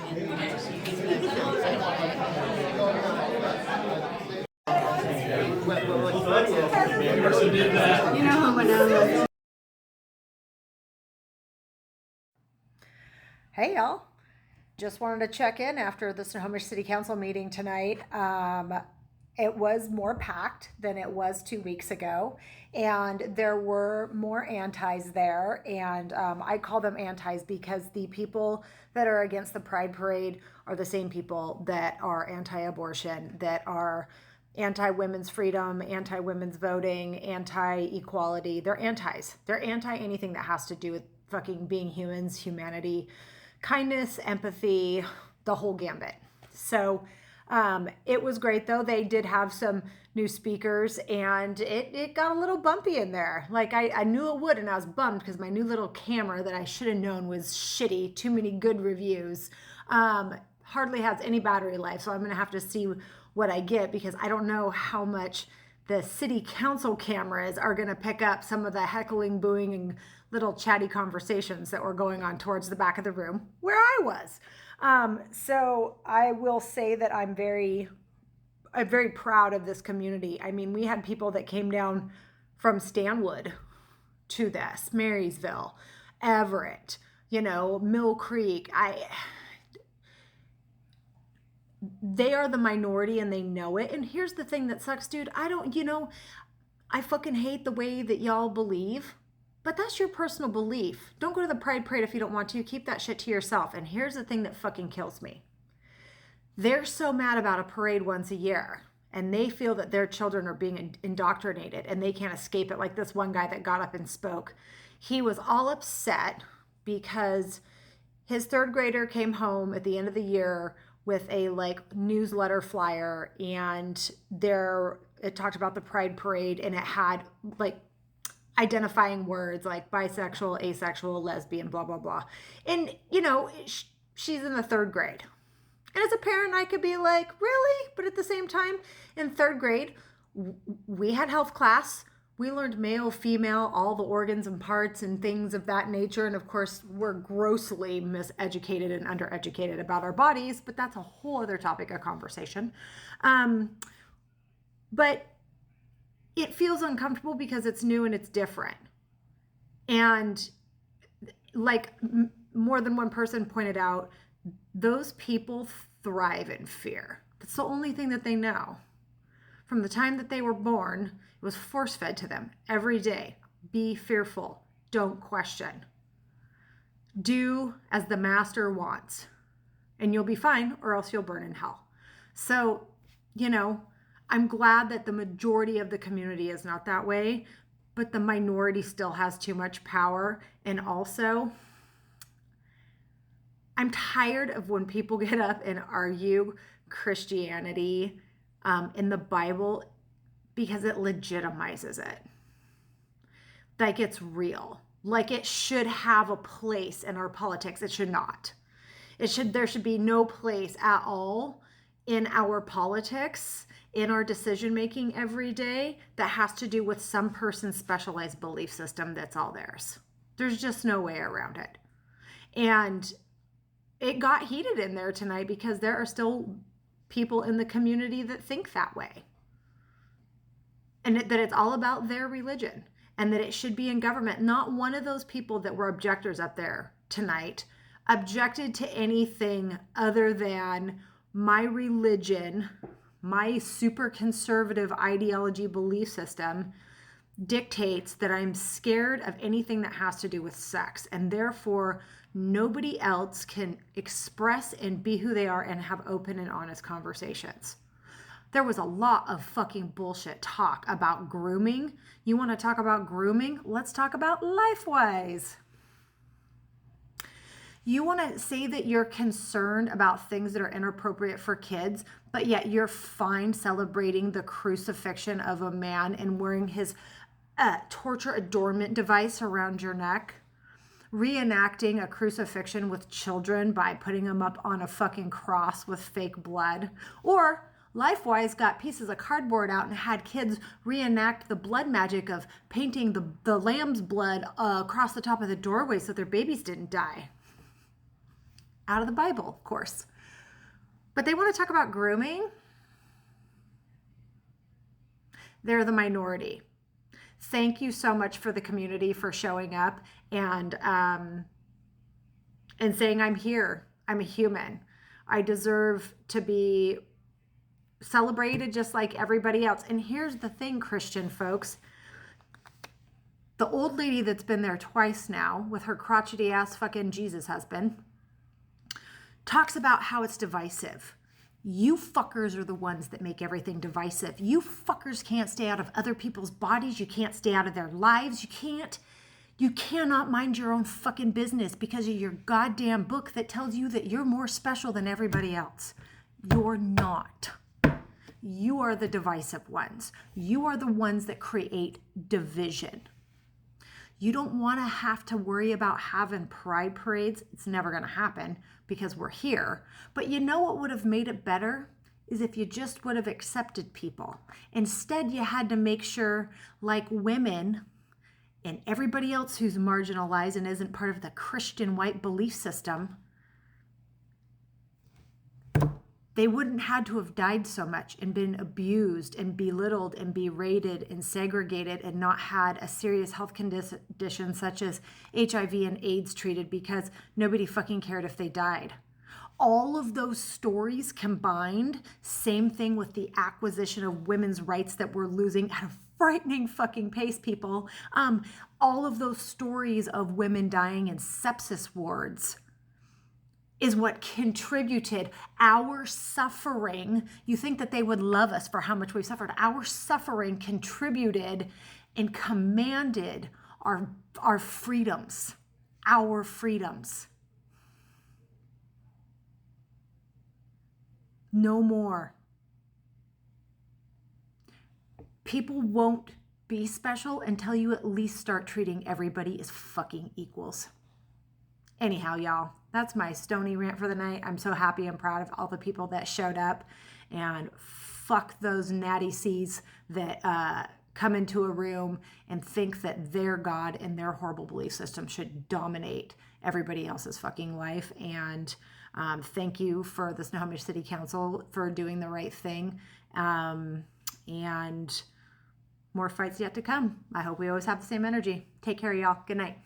You know who went on? Hey y'all, just wanted to check in after the Snohomish City Council meeting tonight. It was more packed than it was 2 weeks ago, and there were more antis there. And I call them antis because the people that are against the Pride Parade are the same people that are anti-abortion, that are anti-women's freedom, anti-women's voting, anti-equality. They're antis. They're anti anything that has to do with fucking being humans, humanity, kindness, empathy, the whole gambit. So it was great though. They did have some new speakers and it got a little bumpy in there. Like I knew it would, and I was bummed because my new little camera that I should have known was shitty, too many good reviews, hardly has any battery life. So I'm going to have to see what I get, because I don't know how much the city council cameras are going to pick up some of the heckling, booing, and little chatty conversations that were going on towards the back of the room where I was. So I will say that I'm very proud of this community. I mean, we had people that came down from Stanwood to this, Marysville, Everett, Mill Creek. They are the minority and they know it. And here's the thing that sucks, dude. I fucking hate the way that y'all believe, but that's your personal belief. Don't go to the Pride Parade if you don't want to. Keep that shit to yourself. And here's the thing that fucking kills me. They're so mad about a parade once a year, and they feel that their children are being indoctrinated and they can't escape it. Like this one guy that got up and spoke. He was all upset because his third grader came home at the end of the year with a newsletter flyer, and it talked about the Pride Parade, and it had identifying words like bisexual, asexual, lesbian, blah, blah, blah. And, she's in the third grade. And as a parent, I could be like, really? But at the same time, in third grade, we had health class. We learned male, female, all the organs and parts and things of that nature. And of course, we're grossly miseducated and undereducated about our bodies, but that's a whole other topic of conversation. But it feels uncomfortable because it's new and it's different. And more than one person pointed out, those people thrive in fear. That's the only thing that they know. From the time that they were born, it was force-fed to them every day. Be fearful. Don't question. Do as the master wants, and you'll be fine, or else you'll burn in hell. So, I'm glad that the majority of the community is not that way, but the minority still has too much power. And also, I'm tired of when people get up and argue Christianity in the Bible, because it legitimizes it. Like it's real. Like it should have a place in our politics. It should not. There should be no place at all in our politics, in our decision making every day, that has to do with some person's specialized belief system that's all theirs. There's just no way around it. And it got heated in there tonight because there are still people in the community that think that way. And that it's all about their religion and that it should be in government. Not one of those people that were objectors up there tonight objected to anything other than my religion, my super conservative ideology belief system dictates that I'm scared of anything that has to do with sex, and therefore nobody else can express and be who they are and have open and honest conversations. There was a lot of fucking bullshit talk about grooming. You want to talk about grooming? Let's talk about LifeWise. You want to say that you're concerned about things that are inappropriate for kids, but yet you're fine celebrating the crucifixion of a man and wearing his torture adornment device around your neck, reenacting a crucifixion with children by putting them up on a fucking cross with fake blood. Or LifeWise got pieces of cardboard out and had kids reenact the blood magic of painting the lamb's blood across the top of the doorway so their babies didn't die. out of the Bible, of course. But they want to talk about grooming. They're the minority. Thank you so much for the community for showing up and saying, I'm here. I'm a human. I deserve to be celebrated just like everybody else. And here's the thing, Christian folks. The old lady that's been there twice now with her crotchety ass fucking Jesus husband talks about how it's divisive. You fuckers are the ones that make everything divisive. You fuckers can't stay out of other people's bodies. You can't stay out of their lives. You cannot mind your own fucking business because of your goddamn book that tells you that you're more special than everybody else. You're not. You are the divisive ones. You are the ones that create division. You don't want to have to worry about having pride parades. It's never going to happen because we're here. But you know what would have made it better is if you just would have accepted people. Instead, you had to make sure, like women and everybody else who's marginalized and isn't part of the Christian white belief system, they wouldn't had to have died so much and been abused and belittled and berated and segregated and not had a serious health condition such as HIV and AIDS treated because nobody fucking cared if they died. All of those stories combined, same thing with the acquisition of women's rights that we're losing at a frightening fucking pace, people. All of those stories of women dying in sepsis wards is what contributed our suffering. You think that they would love us for how much we've suffered. Our suffering contributed and commanded our freedoms, our freedoms. No more. People won't be special until you at least start treating everybody as fucking equals. Anyhow, y'all, that's my stony rant for the night. I'm so happy and proud of all the people that showed up, and fuck those natty C's that come into a room and think that their God and their horrible belief system should dominate everybody else's fucking life. And thank you for the Snohomish City Council for doing the right thing. And more fights yet to come. I hope we always have the same energy. Take care, y'all. Good night.